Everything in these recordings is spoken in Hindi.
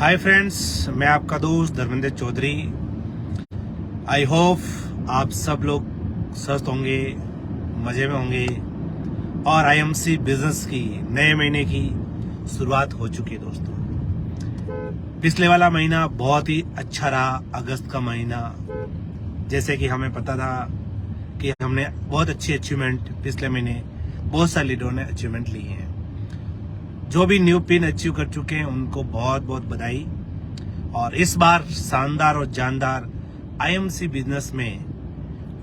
हाय फ्रेंड्स, मैं आपका दोस्त धर्मेंद्र चौधरी। आई होप आप सब लोग स्वस्थ होंगे, मज़े में होंगे। और आईएमसी बिजनेस की नए महीने की शुरुआत हो चुकी है दोस्तों। पिछले वाला महीना बहुत ही अच्छा रहा, अगस्त का महीना। जैसे कि हमें पता था कि हमने बहुत अच्छी अचीवमेंट पिछले महीने बहुत सारे लीडरों ने अचीवमेंट ली हैं। जो भी न्यू पिन अचीव कर चुके हैं उनको बहुत बहुत बधाई। और इस बार शानदार और जानदार आईएमसी बिजनेस में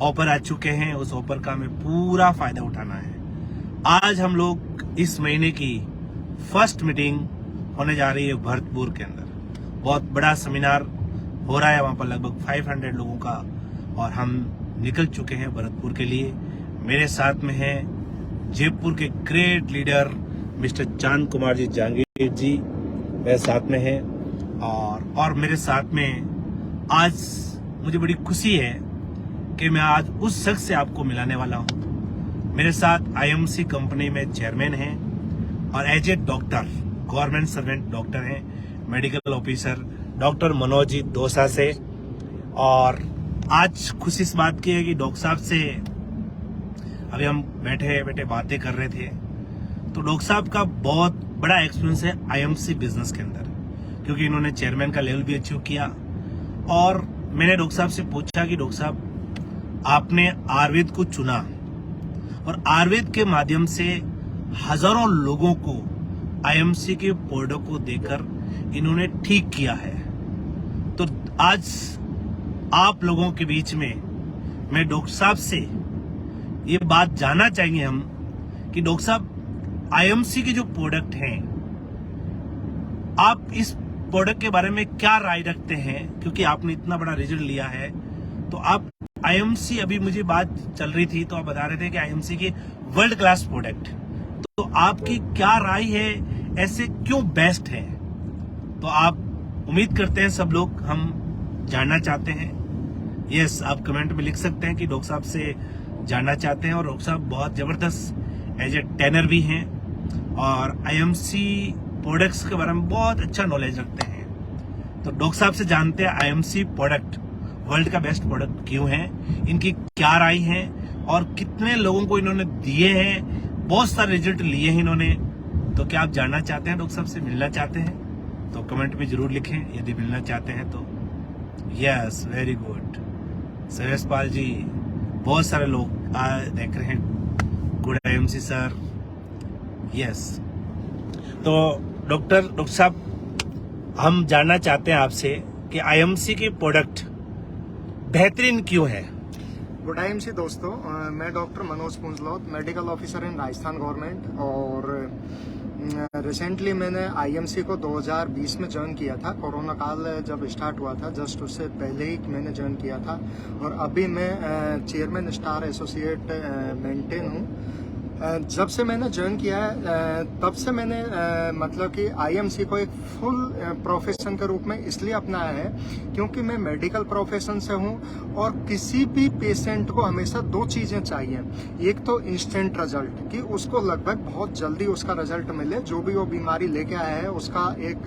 ऑफर आ चुके हैं। उस ऑफर का हमें पूरा फायदा उठाना है। आज हम लोग इस महीने की फर्स्ट मीटिंग होने जा रही है भरतपुर के अंदर। बहुत बड़ा सेमिनार हो रहा है वहां पर, लगभग 500 लोगों का। और हम निकल चुके हैं भरतपुर के लिए। मेरे साथ में है जयपुर के ग्रेट लीडर मिस्टर चांद कुमार जी जहांगीर जी मेरे साथ में हैं। और मेरे साथ में आज मुझे बड़ी खुशी है कि मैं आज उस शख्स से आपको मिलाने वाला हूं। मेरे साथ आईएमसी कंपनी में चेयरमैन हैं और as a doctor, government servant doctor हैं, medical officer doctor Manoj ji Dosa से। और आज खुशी इस बात की है कि डॉक्टर साहब से अभी हम बैठे बातें कर रहे थे, तो डॉक्टर साहब का बहुत बड़ा एक्सपीरियंस है आईएमसी बिजनेस के अंदर, क्योंकि इन्होंने चेयरमैन का लेवल भी अचीव किया। और मैंने डॉक्टर साहब से पूछा कि डॉक्टर साहब, आपने आयुर्वेद को चुना और आयुर्वेद के माध्यम से हजारों लोगों को आईएमसी के प्रोडक्ट को देकर इन्होंने ठीक किया है। तो आज आप लोगों के बीच में मैं डॉक्टर साहब से ये बात जानना चाहेंगे हम कि डॉक्टर साहब, आईएमसी के जो प्रोडक्ट हैं, आप इस प्रोडक्ट के बारे में क्या राय रखते हैं? क्योंकि आपने इतना बड़ा रिजल्ट लिया है, तो आप आईएमसी, अभी मुझे बात चल रही थी तो आप बता रहे थे कि आईएमसी के वर्ल्ड क्लास प्रोडक्ट, तो आपकी क्या राय है, ऐसे क्यों बेस्ट है? तो आप उम्मीद करते हैं सब लोग हम जानना चाहते हैं। यस, आप कमेंट में लिख सकते हैं कि डॉक्टर साहब से जानना चाहते हैं। और डॉक्टर साहब बहुत जबरदस्त एज ए ट्रेनर भी हैं और आईएमसी प्रोडक्ट्स के बारे में बहुत अच्छा नॉलेज रखते हैं। तो डॉक्टर साहब से जानते हैं आईएमसी प्रोडक्ट वर्ल्ड का बेस्ट प्रोडक्ट क्यों है, इनकी क्या राय है और कितने लोगों को इन्होंने दिए हैं, बहुत सारे रिजल्ट लिए हैं इन्होंने। तो क्या आप जानना चाहते हैं, डॉक्टर साहब से मिलना चाहते हैं? तो कमेंट में जरूर लिखें यदि मिलना चाहते हैं तो। Yes, very good Suresh Pal ji, बहुत सारे लोग देख रहे हैं। Good IMC sir. यस, तो डॉक्टर साहब, हम जानना चाहते हैं आपसे कि आईएमसी के प्रोडक्ट बेहतरीन क्यों है? गुड आईएमसी दोस्तों, मैं doctor Manoj Punjlot, medical officer in Rajasthan government. और रिसेंटली मैंने आईएमसी को 2020 में ज्वाइन किया था। कोरोना काल जब स्टार्ट हुआ था, जस्ट उससे पहले ही मैंने ज्वाइन किया था। और अभी मैं चेयरमैन स्टार एसोसिएट मेंटेन हूँ। जब से मैंने ज्वाइन किया है तब से मैंने मतलब कि आईएमसी को एक फुल प्रोफेशन के रूप में इसलिए अपनाया है क्योंकि मैं मेडिकल प्रोफेशन से हूं और किसी भी पेशेंट को हमेशा दो चीजें चाहिए। एक तो इंस्टेंट रिजल्ट, कि उसको लगभग बहुत जल्दी उसका रिजल्ट मिले, जो भी वो बीमारी लेके आया है उसका एक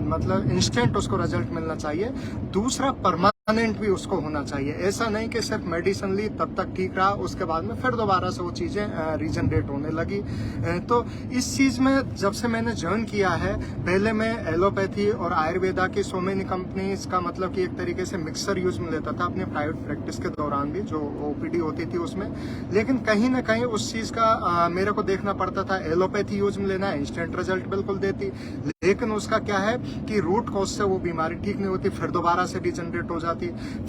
मतलब इंस्टेंट उसको रिजल्ट मिलना चाहिए। दूसरा, परमानेंट भी उसको होना चाहिए। ऐसा नहीं कि सिर्फ मेडिसिन ली तब तक ठीक रहा, उसके बाद में फिर दोबारा से वो चीजें रीजनरेट होने लगी। तो इस चीज में जब से मैंने ज्वाइन किया है, पहले मैं एलोपैथी और आयुर्वेदा की सो मेनी कंपनीज का मतलब कि एक तरीके से मिक्सर यूज में लेता था अपने प्राइवेट प्रैक्टिस के दौरान भी, जो ओपीडी होती थी उसमें। लेकिन कहीं ना कहीं उस चीज का मेरे को देखना पड़ता था। एलोपैथी यूज में लेना, इंस्टेंट रिजल्ट बिल्कुल देती, लेकिन उसका क्या है कि रूट कॉज से वो बीमारी ठीक नहीं होती, फिर दोबारा से डिजनरेट हो जाती।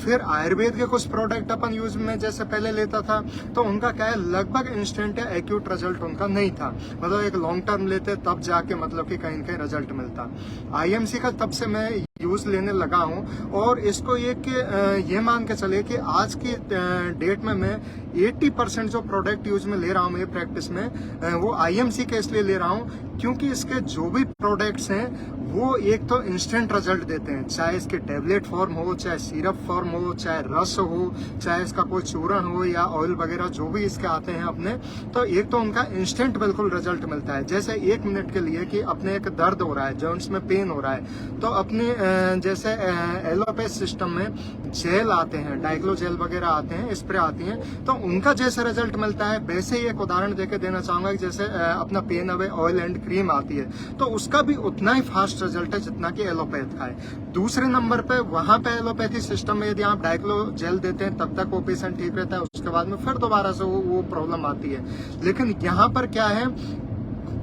फिर आयुर्वेद के कुछ प्रोडक्ट अपन यूज में जैसे पहले लेता था, तो उनका क्या है, लगभग इंस्टेंट या एक्यूट रिजल्ट उनका नहीं था। मतलब एक लॉन्ग टर्म लेते तब जाके मतलब कि कहीं कहीं रिजल्ट मिलता। आईएमसी का तब से मैं यूज लेने लगा हूं और इसको ये मान के चले कि आज की डेट में मैं 80% जो प्रोडक्ट यूज में ले रहा हूं मेरी प्रैक्टिस में, वो आईएमसी के इसलिए ले रहा हूं क्योंकि इसके जो भी प्रोडक्ट्स हैं वो एक तो इंस्टेंट रिजल्ट देते हैं, चाहे इसके टेबलेट फॉर्म हो, चाहे सिरप फॉर्म हो, चाहे रस हो, चाहे इसका कोई चूर्ण हो या ऑयल वगैरह जो भी इसके आते हैं अपने, तो एक तो उनका इंस्टेंट बिल्कुल रिजल्ट मिलता है। जैसे 1 मिनट के लिए कि अपने एक दर्द हो रहा है, जॉइंट्स में पेन हो रहा है, तो अपने जैसे एलोपैथ सिस्टम में जेल आते हैं, डाइक्लो जेल वगैरह आते हैं, स्प्रे आती हैं, तो उनका जैसे रिजल्ट मिलता है वैसे ही एक उदाहरण देके देना चाहूंगा कि जैसे अपना pain away oil and cream आती है, तो उसका भी उतना ही फास्ट रिजल्ट है जितना कि एलोपैथ का है। दूसरे नंबर पे वहां पे एलोपैथी सिस्टम में यदि आप डाइक्लो जेल देते हैं तब तक वो पेशेंट ठीक रहता है, उसके बाद में फिर दोबारा से वो प्रॉब्लम आती है। लेकिन यहाँ पर क्या है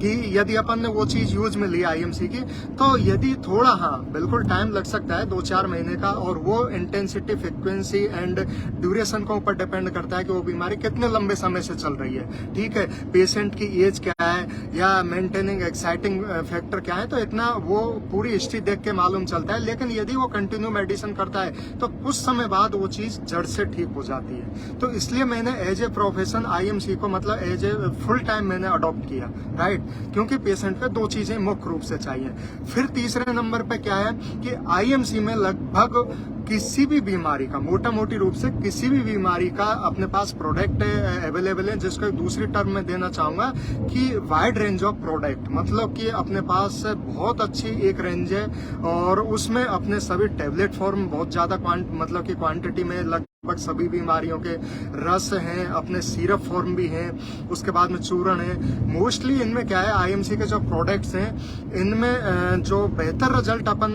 कि यदि अपन ने वो चीज यूज में ली आईएमसी की, तो यदि थोड़ा बिल्कुल टाइम लग सकता है 2-4 महीने का, और वो इंटेंसिटी, फ्रिक्वेंसी एंड ड्यूरेशन के ऊपर डिपेंड करता है कि वो बीमारी कितने लंबे समय से चल रही है। ठीक है, पेशेंट की एज क्या है या मेंटेनिंग एक्साइटिंग फैक्टर क्या है, तो इतना वो पूरी हिस्ट्री देख के मालूम चलता है। लेकिन यदि वो कंटिन्यू मेडिसिन करता है तो कुछ समय बाद वो चीज जड़ से ठीक हो जाती है। तो इसलिए मैंने एज ए प्रोफेशन आईएमसी को मतलब एज ए फुल टाइम मैंने अडॉप्ट किया, राइट, क्योंकि पेशेंट पे 2 चीजें मुख्य रूप से चाहिए। फिर तीसरे नंबर पे क्या है कि आईएमसी में लगभग किसी भी बीमारी का, मोटा मोटी रूप से किसी भी बीमारी का अपने पास प्रोडक्ट अवेलेबल है, जिसको दूसरी टर्म में देना चाहूंगा कि वाइड रेंज ऑफ प्रोडक्ट, मतलब कि अपने पास बहुत अच्छी एक रेंज है, और उसमें अपने सभी टेबलेट फॉर्म बहुत ज्यादा मतलब कि क्वांटिटी में लगभग सभी बीमारियों के रस हैं, अपने सिरप फॉर्म भी हैं, उसके बाद में चूर्ण है। मोस्टली इनमें क्या है, आईएमसी के जो प्रोडक्ट्स हैं इनमें जो बेहतर रिजल्ट अपन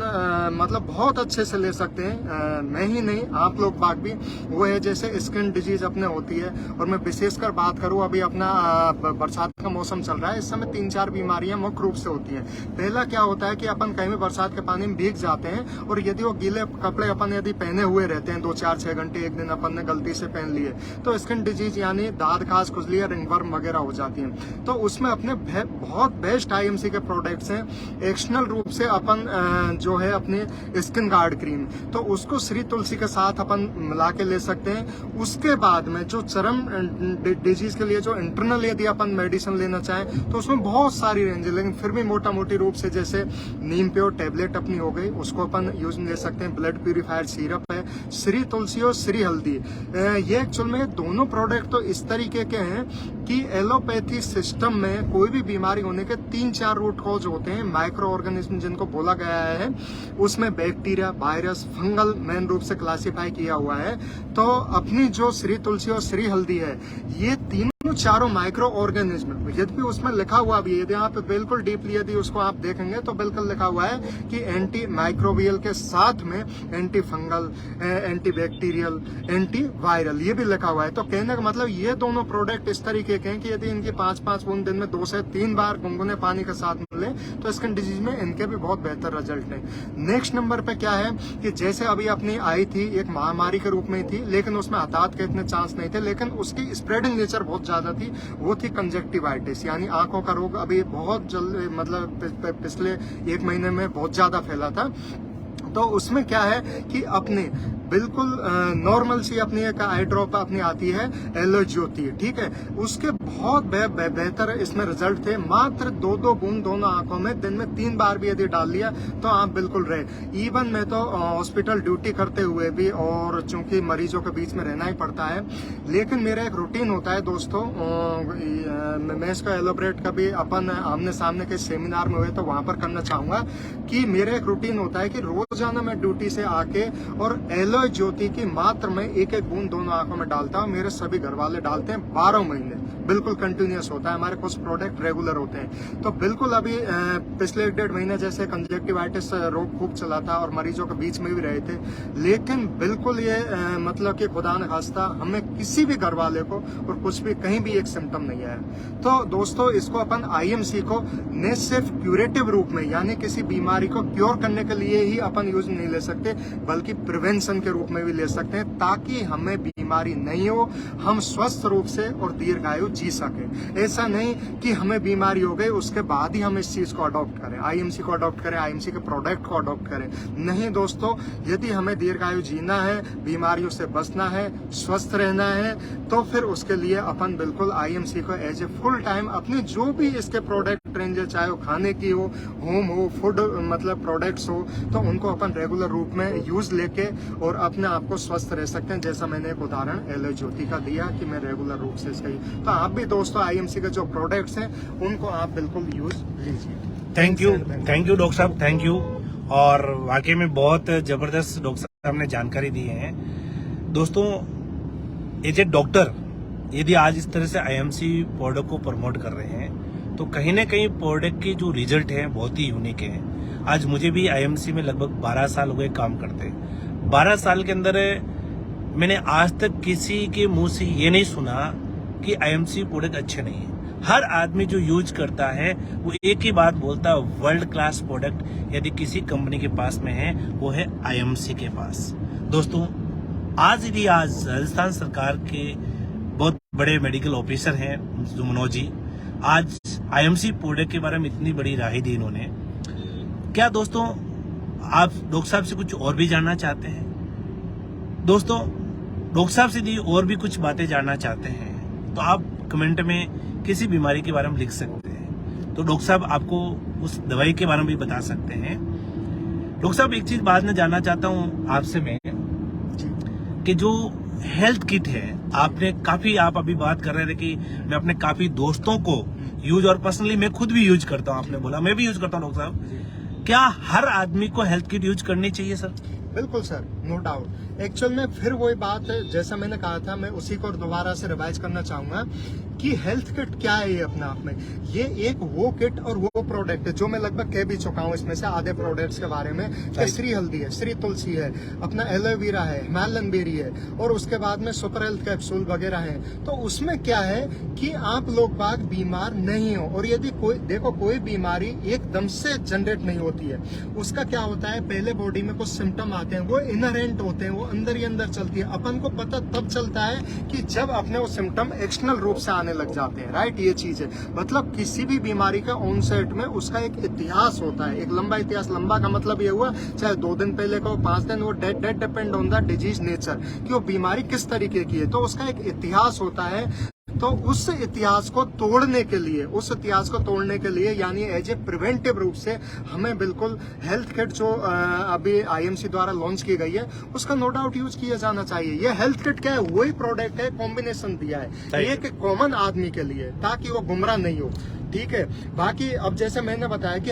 मतलब बहुत अच्छे से ले सकते हैं, मैं ही नहीं आप लोग बाग भी, वो है जैसे स्किन डिजीज अपने होती है। और मैं विशेषकर बात करूं, अभी अपना बरसात का मौसम चल रहा है, इस समय 3-4 बीमारियां मुख्य रूप से होती हैं। पहला क्या होता है कि अपन कहीं भी बरसात के पानी में भीग जाते हैं, और यदि वो गीले कपड़े अपन यदि पहने हुए रहते हैं 2-4-6 घंटे, एक दिन अपन ने गलती से पहन लिए, तो स्किन डिजीज यानी दाद, खास, खुजली, रिंगवर्म वगैरह हो जाती है। तो उसमें अपने बहुत बेस्ट आईएमसी के प्रोडक्ट्स हैं। एक्सटर्नल रूप से अपन जो है अपने स्किन गार्ड क्रीम, तो उसको श्री तुलसी के साथ अपन मिला के ले सकते हैं। उसके बाद में जो चरम डिजीज के लिए जो इंटरनल यदि अपन मेडिसिन लेना चाहें तो उसमें बहुत सारी रेंज है, लेकिन फिर भी मोटा मोटी रूप से जैसे नीम प्योर टेबलेट अपनी हो गई, उसको अपन यूज में ले सकते हैं। ब्लड प्यूरिफायर सिरप है, श्री तुलसी और श्री हल्दी, ये एक्चुअल में दोनों प्रोडक्ट तो इस तरीके के हैं कि एलोपैथी सिस्टम में कोई भी बीमारी होने के 3-4 रूट कॉज होते हैं, माइक्रो ऑर्गेनिज्म जिनको बोला गया है, उसमें बैक्टीरिया, वायरस, फंगल मेन रूप से क्लासिफाई किया हुआ है। तो अपनी जो श्री तुलसी और श्री हल्दी है, ये चारों माइक्रो ऑर्गेनिज्म, यदि उसमें लिखा हुआ भी, यदि आप बिल्कुल डीपली यदि उसको आप देखेंगे तो बिल्कुल लिखा हुआ है कि एंटी माइक्रोबियल के साथ में anti fungal, anti bacterial, anti viral, ये भी लिखा हुआ है। तो कहने का मतलब ये दोनों प्रोडक्ट इस तरीके के हैं कि यदि इनकी 5-5 बूंद दिन में 2 से 3 बार गुनगुने पानी के साथ मिले तो स्किन डिजीज में इनके भी बहुत बेहतर रिजल्ट है। नेक्स्ट नंबर पे क्या है कि जैसे अभी अपनी आई थी, एक महामारी के रूप में थी, लेकिन उसमें हताहत के इतने चांस नहीं थे, लेकिन उसकी स्प्रेडिंग नेचर बहुत ज्यादा थी, वो थी कंजक्टिवाइटिस, यानी आंखों का रोग। अभी बहुत जल्द मतलब पिछले 1 महीने में बहुत ज्यादा फैला था। तो उसमें क्या है कि अपने बिल्कुल नॉर्मल सी अपनी एक आई ड्रॉप अपनी आती है, एलर्जी होती है, ठीक है, उसके बहुत बेहतर इसमें रिजल्ट थे। मात्र 2-2 बूंद दोनों आंखों में दिन में 3 बार भी यदि डाल लिया तो आप बिल्कुल रहे। इवन मैं तो हॉस्पिटल ड्यूटी करते हुए भी, और चूंकि मरीजों के बीच में रहना ही पड़ता है, लेकिन मेरा एक रूटीन होता है दोस्तों, मैं इसको एलोबरेट कभी अपन आमने सामने के सेमिनार में हुए तो वहां पर करना चाहूंगा कि मेरा एक रूटीन होता है कि रोजाना मैं ड्यूटी से आके और एलो ज्योति की मात्र में 1-1 बूंद दोनों आंखों में डालता हूँ। मेरे सभी घर वाले डालते हैं 12 महीने, बिल्कुल कंटिन्यूअस होता है। हमारे कुछ प्रोडक्ट रेगुलर होते हैं। तो बिल्कुल अभी पिछले 1-1.5 महीने जैसे कंजक्टिवाइटिस रोग खूब चला था और मरीजों के बीच में भी रहे थे, लेकिन बिल्कुल ये मतलब कि खुदा न खास्ता हमें किसी भी घर वाले को और कुछ भी कहीं भी एक सिम्टम नहीं आया। तो दोस्तों इसको अपन आईएमसी को न सिर्फ क्यूरेटिव रूप में, यानी किसी बीमारी को क्योर करने के लिए ही अपन यूज नहीं ले सकते, बल्कि प्रिवेंशन के रूप में भी ले सकते हैं, ताकि हमें बीमारी नहीं हो, हम स्वस्थ रूप से और दीर्घायु जी सके। ऐसा नहीं कि हमें बीमारी हो गई उसके बाद ही हम इस चीज को अडॉप्ट करें, आईएमसी को अडॉप्ट करें, आईएमसी के प्रोडक्ट को अडॉप्ट करें। नहीं दोस्तों, यदि हमें दीर्घायु जीना है, बीमारियों से बचना है, स्वस्थ रहना है, तो फिर उसके लिए अपन बिल्कुल आईएमसी को एज ए फुल टाइम अपनी जो भी इसके प्रोडक्ट प्रोडक्ट रेंज है, चाहे वो खाने की हो, होम हो, फूड मतलब प्रोडक्ट्स हो, तो उनको अपन रेगुलर रूप में यूज लेके और अपने आप को स्वस्थ रह सकते हैं। जैसा मैंने एक उदाहरण एलओ ज्योति का दिया कि मैं रेगुलर रूप से इसका तो आप भी दोस्तों आईएमसी के जो प्रोडक्ट्स हैं उनको आप बिल्कुल यूज लीजिए। थैंक यू डॉक्टर साहब, थैंक यू। और वाकई में बहुत जबरदस्त डॉक्टर साहब ने जानकारी दी है। दोस्तों, एज ए डॉक्टर यदि आज इस तरह से आईएमसी प्रोडक्ट को प्रमोट कर रहे हैं तो कहीं ना कहीं प्रोडक्ट के जो रिजल्ट है बहुत ही यूनिक है। आज मुझे भी आईएमसी में लगभग 12 साल हो गए काम करते। 12 साल के अंदर मैंने आज तक किसी के मुंह से ये नहीं सुना कि आईएमसी प्रोडक्ट अच्छे नहीं है। हर आदमी जो यूज करता है वो एक ही बात बोलता है, वर्ल्ड क्लास प्रोडक्ट यदि किसी कंपनी के पास में है वो है आईएमसी के पास। दोस्तों, आज राजस्थान सरकार के बहुत बड़े मेडिकल ऑफिसर हैं जो मनोज जी, आज आईएमसी प्रोडक्ट के बारे में इतनी बड़ी राय दी इन्होंने। क्या दोस्तों आप डॉक्टर साहब से कुछ और भी जानना चाहते हैं? दोस्तों, डॉक्टर साहब से यदि और भी कुछ बातें जानना चाहते हैं तो आप कमेंट में किसी बीमारी के बारे में लिख सकते हैं, तो डॉक्टर साहब आपको उस दवाई के बारे में भी बता सकते हैं। डॉक्टर साहब, एक चीज बाद में जानना चाहता हूं आपसे मैं कि जो हेल्थ किट है, आप अभी बात कर रहे थे कि मैं अपने काफी दोस्तों को यूज, और पर्सनली मैं खुद भी यूज करता हूं, आपने बोला मैं भी यूज करता हूं। डॉक्टर साहब, क्या हर आदमी को हेल्थ किट यूज करनी चाहिए सर? बिल्कुल सर, नो डाउट। एक्चुअल में फिर वही बात है, जैसा मैंने कहा था, मैं उसी को दोबारा से रिवाइज करना चाहूंगा कि हेल्थ किट क्या है। ये अपने आप में ये एक वो किट और वो प्रोडक्ट है जो मैं लगभग कह भी चुका हूँ इसमें से आधे प्रोडक्ट्स के बारे में कि श्री हल्दी है, श्री तुलसी है, अपना एलोवेरा है, हिमालयन बेरी है, और उसके बाद में सुपर हेल्थ कैप्सूल वगैरह है। तो उसमें क्या है कि आप लोग बाग बीमार नहीं हो, और यदि कोई बीमारी एकदम से जनरेट नहीं होती है। उसका क्या होता है, पहले बॉडी में कुछ सिम्टम आते हैं, वो इनहेरेंट होते हैं, वो अंदर ही अंदर चलती है। अपन को पता तब चलता है कि जब अपने वो सिम्टम एक्सटर्नल रूप से आने लग जाते हैं, राइट। ये चीज है, मतलब किसी भी बीमारी का ऑनसेट में उसका एक इतिहास होता है, एक लंबा इतिहास। लंबा का मतलब ये हुआ चाहे 2 दिन पहले का, 5 दिन, वो date depend on the disease nature कि वो बीमारी किस तरीके की है। तो उसका एक इतिहास होता है। तो उस इतिहास को तोड़ने के लिए यानी एज ए प्रिवेंटिव रूप से हमें बिल्कुल हेल्थ किट जो अभी आईएमसी द्वारा लॉन्च की गई है उसका नो डाउट यूज किया जाना चाहिए। ये हेल्थ किट क्या है, वही प्रोडक्ट है, कॉम्बिनेशन दिया है एक कॉमन आदमी के लिए ताकि वो गुमराह नहीं हो, ठीक है। बाकी अब जैसे मैंने बताया कि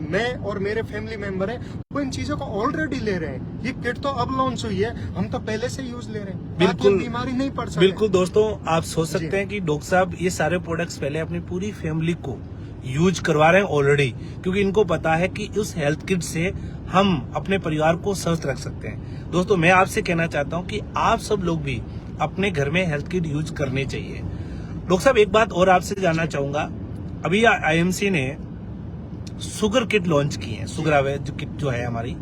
मैं और मेरे फैमिली मेंबर हैं, वो इन चीजों को ऑलरेडी ले रहे हैं। ये किट तो अब लॉन्च हुई है, हम तो पहले से यूज ले रहे हैं, बिल्कुल बीमारी नहीं पड़ सकती। बिल्कुल दोस्तों, आप सोच सकते हैं कि डॉक्टर साहब ये सारे प्रोडक्ट्स पहले अपनी पूरी फैमिली को यूज करवा रहे हैं ऑलरेडी, क्योंकि इनको पता है कि उस हेल्थ किट से हम अपने परिवार को स्वस्थ रख सकते हैं। दोस्तों, मैं आपसे कहना चाहता हूँ कि आप सब लोग भी अपने घर में हेल्थ किट यूज करने चाहिए। डॉक्टर साहब, एक बात और आपसे जानना चाहूंगा, अभी आईएमसी ने शुगर किट लॉन्च की है, शुगर अवेयर किट जो है हमारी,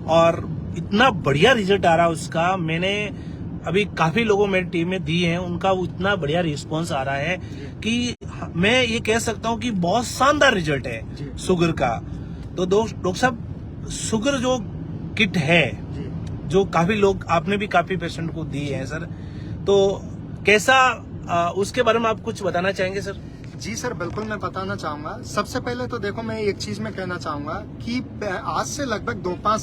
और इतना बढ़िया रिजल्ट आ रहा है उसका। मैंने अभी काफी लोगों मेरी टीम में दी है, उनका इतना बढ़िया रिस्पांस आ रहा है कि मैं ये कह सकता हूँ कि बहुत शानदार रिजल्ट है शुगर का। तो डॉक्टर साहब, शुगर जो किट है जो काफी लोग, आपने भी काफी पेशेंट को दी है सर, तो कैसा उसके बारे में आप कुछ बताना चाहेंगे सर? जी सर, बिल्कुल मैं बताना चाहूंगा। सबसे पहले तो देखो, मैं एक चीज में कहना चाहूंगा कि आज से लगभग 5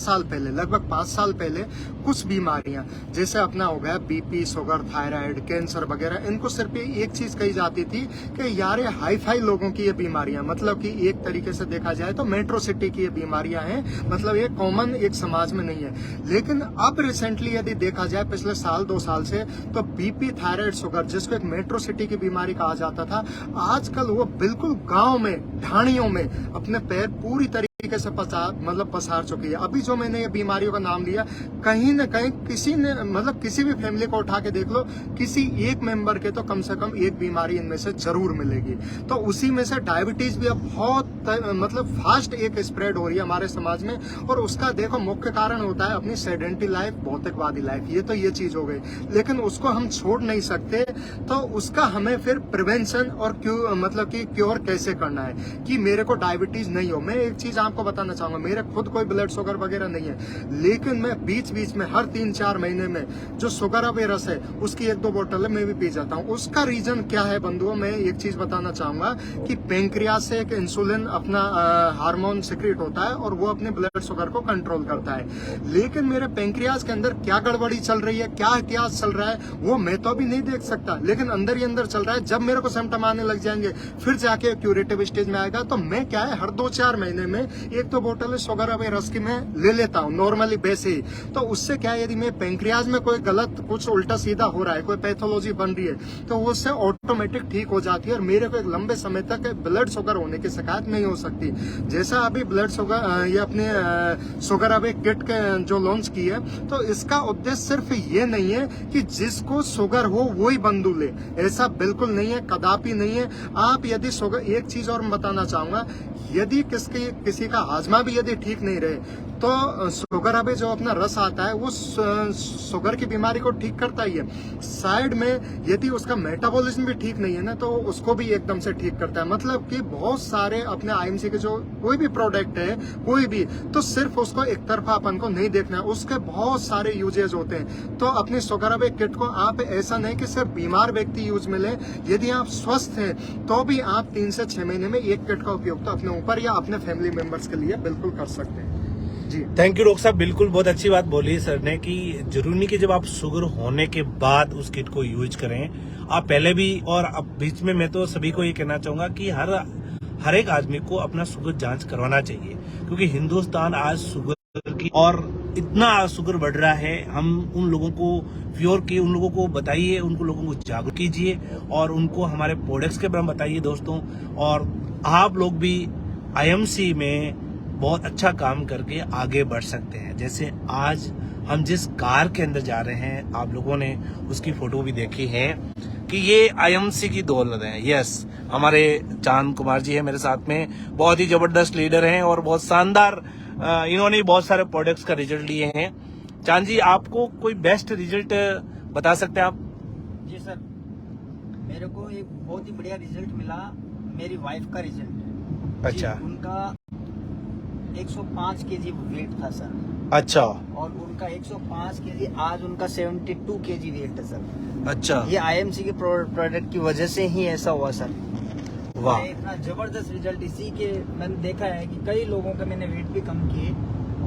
साल पहले कुछ बीमारियां जैसे अपना हो गया बीपी, शुगर, थायराइड, कैंसर वगैरह, इनको सिर्फ एक चीज कही जाती थी कि यार ये हाई फाई लोगों की ये बीमारियां, मतलब कि एक तरीके से देखा जाए तो मेट्रो सिटी की ये बीमारियां हैं, मतलब ये कॉमन एक समाज में नहीं है। लेकिन अब रिसेंटली यदि देखा जाए पिछले 2 साल से, तो बीपी, थायराइड, शुगर, जिसको एक मेट्रो सिटी की बीमारी कहा जाता था, आजकल वो बिल्कुल गांव में, ढाणियों में अपने पैर पूरी तरीके से पसार चुकी है। अभी जो मैंने ये बीमारियों का नाम लिया, कहीं न कहीं किसी भी फैमिली को उठा के देख लो, किसी एक मेंबर के तो कम से कम एक बीमारी इनमें से जरूर मिलेगी। तो उसी में से डायबिटीज भी अब बहुत मतलब फास्ट एक स्प्रेड हो रही है हमारे समाज में। और उसका देखो मुख्य कारण होता है अपनी सेडेंटरी लाइफ, भौतिकवादी लाइफ। ये तो ये चीज हो गई, लेकिन उसको हम छोड़ नहीं सकते। तो उसका हमें फिर प्रिवेंशन और मतलब कि क्योर कैसे करना है कि मेरे को डायबिटीज नहीं हो। मैं एक चीज आपको बताना चाहूंगा, मेरे खुद कोई ब्लड शुगर वगैरह नहीं है, लेकिन मैं बीच बीच में हर 3-4 महीने में जो शुगर अवेयरस है उसकी 1-2 बोतल मैं भी पी जाता हूँ। उसका रीजन क्या है बंधुओं, मैं एक चीज बताना चाहूंगा कि पेंक्रियास से एक इंसुलिन अपना हार्मोन सिक्रेट होता है और वो अपने ब्लड शुगर को कंट्रोल करता है। लेकिन मेरे पेंक्रियास के अंदर क्या गड़बड़ी चल रही है, क्या इतिहास चल रहा है, वो मैं तो अभी नहीं देख सकता, लेकिन अंदर ही अंदर चल रहा है। जब मेरे को सिम्टम आने लग जाएंगे फिर जाके क्यूरेटिव स्टेज में आएगा। तो मैं क्या है हर 2-4 महीने में 1-2 बोतल शुगर अवेयरस की मैं ले लेता हूँ नॉर्मली वैसे ही। तो उससे क्या है, यदि मैं पेंक्रियाज में कोई गलत कुछ उल्टा सीधा हो रहा है, कोई पैथोलॉजी बन रही है, तो वो उससे ऑटोमेटिक ठीक हो जाती है और मेरे को एक लंबे समय तक ब्लड शुगर होने की शिकायत नहीं हो सकती। जैसा अभी ब्लड शुगर ये अपने शुगर अवे किट जो लॉन्च की है, तो इसका उद्देश्य सिर्फ ये नहीं है कि जिसको शुगर हो वही बंदू ले, ऐसा बिल्कुल नहीं है, कदापि नहीं है। आप यदि शुगर, एक चीज और मैं बताना चाहूंगा, यदि किसी का हाजमा भी यदि ठीक नहीं रहे तो शुगर अवे जो अपना रस आता है वो शुगर की बीमारी को ठीक करता ही है। साइड में यदि उसका मेटाबॉलिज्म भी ठीक नहीं है ना, तो उसको भी एकदम से ठीक करता है। मतलब कि बहुत सारे अपने आईएमसी के जो कोई भी प्रोडक्ट है, कोई भी, तो सिर्फ उसको एक तरफा अपन को नहीं देखना है, उसके बहुत सारे यूजेज होते हैं। तो अपनी शुगर अवे किट को आप ऐसा नहीं कि सिर्फ बीमार व्यक्ति यूज में लें, यदि आप स्वस्थ हैं तो भी आप 3 से 6 महीने में एक किट का उपयोग तो अपने ऊपर या अपने फैमिली मेंबर्स के लिए बिल्कुल कर सकते हैं। जी थैंक यू डॉक्टर साहब, बिल्कुल बहुत अच्छी बात बोली सर ने कि जरूरी नहीं कि जब आप शुगर होने के बाद उस किट को यूज करें, आप पहले भी। और अब बीच में मैं तो सभी को ये कहना चाहूंगा कि हर एक आदमी को अपना शुगर जांच करवाना चाहिए, क्योंकि हिंदुस्तान आज शुगर की और इतना शुगर बढ़ रहा है। हम उन लोगों को प्योर की उन लोगों को बताइए, उनको लोगों को जागरूक कीजिए और उनको हमारे प्रोडक्ट्स के बारे में बताइए दोस्तों। और आप लोग भी आईएमसी में बहुत अच्छा काम करके आगे बढ़ सकते हैं। जैसे आज हम जिस कार के अंदर जा रहे हैं, आप लोगों ने उसकी फोटो भी देखी है कि ये आईएमसी की दौलत है। यस, हमारे चांद कुमार जी है मेरे साथ में, बहुत ही जबरदस्त लीडर हैं और बहुत शानदार इन्होंने बहुत सारे प्रोडक्ट्स का रिजल्ट लिए हैं। चांद जी, आपको कोई बेस्ट रिजल्ट बता सकते हैं आप? जी सर, मेरे को एक बहुत ही बढ़िया रिजल्ट मिला, मेरी वाइफ का रिजल्ट। अच्छा। उनका 105 केजी वेट था सर। अच्छा। और उनका 105 केजी, आज उनका 72 केजी वेट है सर। अच्छा। ये आईएमसी के प्रोडक्ट की वजह से ही ऐसा हुआ सर। वाह, इतना जबरदस्त रिजल्ट इसी के मैंने देखा है कि कई लोगों का मैंने वेट भी कम किए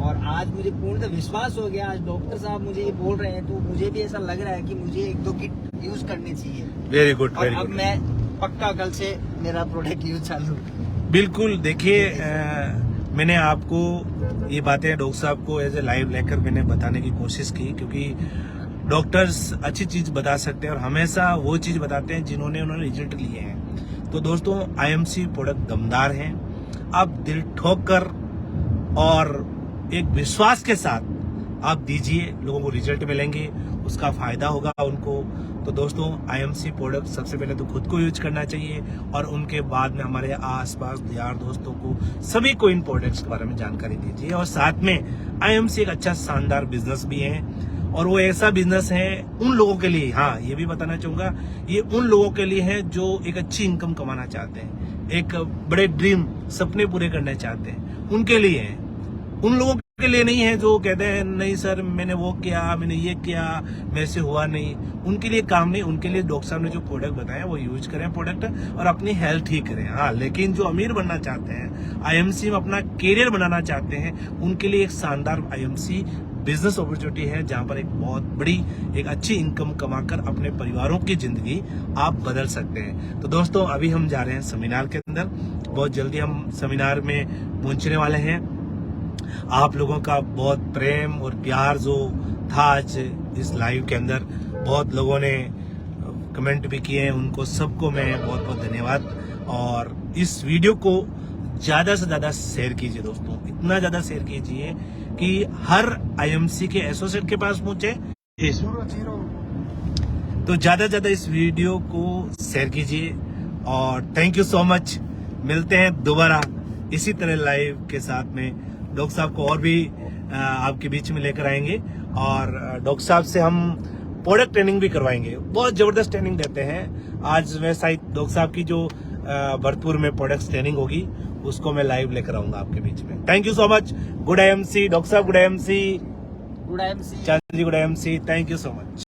और आज मुझे पूर्णतः विश्वास हो गया। आज डॉक्टर साहब मुझे ये बोल रहे हैं तो मुझे भी ऐसा लग रहा है कि मुझे 1-2 किट यूज करनी चाहिए। वेरी गुड, और वेरी अब गुड। मैं पक्का कल से मेरा प्रोडक्ट यूज चालू। बिल्कुल, देखिए मैंने आपको ये बातें डॉक्टर साहब को एज ए लाइव लेकर मैंने बताने की कोशिश की, क्योंकि डॉक्टर्स अच्छी चीज बता सकते हैं और हमेशा वो चीज बताते हैं उन्होंने रिजल्ट लिए हैं। तो दोस्तों, आईएमसी प्रोडक्ट दमदार हैं। आप दिल ठोक कर और एक विश्वास के साथ आप दीजिए, लोगों को रिजल्ट मिलेंगे, उसका फायदा होगा उनको। तो दोस्तों, आईएमसी प्रोडक्ट सबसे पहले तो खुद को यूज करना चाहिए और उनके बाद में हमारे आसपास यार दोस्तों को सभी को इन प्रोडक्ट्स के बारे में जानकारी दीजिए। और साथ में आईएमसी एक अच्छा शानदार बिजनेस भी है और वो ऐसा बिजनेस है उन लोगों के लिए, हाँ ये भी बताना चाहूंगा, ये उन लोगों के लिए है जो एक अच्छी इनकम कमाना चाहते हैं, एक बड़े ड्रीम सपने पूरे करना चाहते हैं, उनके लिए है। उन लोगों के लिए नहीं है जो कहते हैं नहीं सर मैंने वो किया, मैंने ये किया, मेरे से हुआ नहीं। उनके लिए काम नहीं, उनके लिए डॉक्टर साहब ने जो प्रोडक्ट बताया वो यूज करें प्रोडक्ट और अपनी हेल्थ ठीक करें। हाँ, लेकिन जो अमीर बनना चाहते हैं, आईएमसी में अपना कैरियर बनाना चाहते हैं, उनके लिए एक शानदार आईएमसी बिजनेस अपॉर्चुनिटी है, जहां पर एक बहुत बड़ी एक अच्छी इनकम कमाकर अपने परिवारों की जिंदगी आप बदल सकते हैं। तो दोस्तों, अभी हम जा रहे हैं सेमिनार के अंदर, बहुत जल्दी हम सेमिनार में पहुंचने वाले हैं। आप लोगों का बहुत प्रेम और प्यार जो था आज इस लाइव के अंदर, बहुत लोगों ने कमेंट भी किए हैं, उनको सबको मैं बहुत बहुत धन्यवाद। और इस वीडियो को ज्यादा से ज्यादा शेयर कीजिए दोस्तों, इतना ज्यादा शेयर कीजिए कि हर आईएमसी के एसोसिएट के पास पहुंचे। तो ज्यादा से ज्यादा इस वीडियो को शेयर कीजिए और थैंक यू सो मच। मिलते हैं दोबारा इसी तरह लाइव के साथ में डॉक्टर साहब को और भी आपके बीच में लेकर आएंगे और डॉक्टर साहब से हम प्रोडक्ट ट्रेनिंग भी करवाएंगे। बहुत जबरदस्त ट्रेनिंग देते हैं। आज मैं शायद डॉक्टर साहब की जो भरतपुर में प्रोडक्ट्स ट्रेनिंग होगी उसको मैं लाइव लेकर आऊंगा आपके बीच में। Thank you so much. Good IMC doctor साहब, good IMC, good IMC। Chand ji, good IMC। Thank you so much.